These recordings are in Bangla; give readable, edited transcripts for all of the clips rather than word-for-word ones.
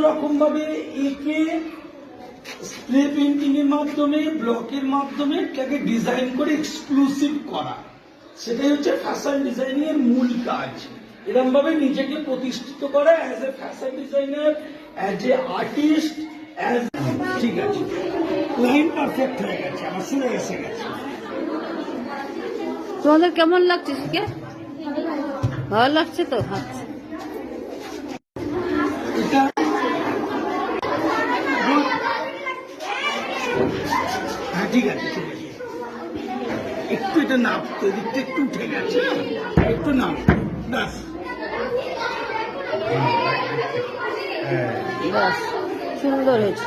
রকম ভাবে একে স্প্রে পেন্টিং এর মাধ্যমে, ব্লকের মাধ্যমে এটাকে ডিজাইন করে এক্সক্লুসিভ করা, সেটাই হচ্ছে ফ্যাশন ডিজাইনিং এর মূল কাজ। এরকম ভাবে নিজেকে প্রতিষ্ঠিত করা as a fashion designer, as a artist, as. ঠিক আছে, লাইন পারফেক্ট হয়ে গেছে, আমার শুনে এসে গেছে। তোমাদের কেমন লাগছে শিখে? ভালো লাগছে তো? আচ্ছা, এটা হ্যাঁ ঠিক আছে, ঠিক আছে। একটু এটা নাপতে, দিকটা একটু উঠে গেছে, একটু নাপ, ব্যাস। বাস সুন্দর হয়েছে।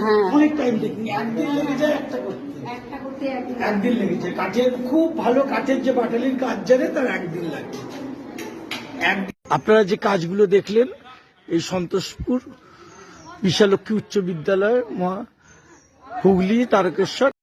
হ্যাঁ, অনেক টাইম দেখিনি, একদিন লেগে যায় একটা করতে, একদিন লেগে যায়। কাঠের খুব ভালো কাঠের যে বাটালির কাজ জানে তার একদিন লাগে। আপনারা যে কাজগুলো দেখলেন এই সন্তোষপুর বিশালক্ষী উচ্চ বিদ্যালয়, হুগলি, তারকেশ্বর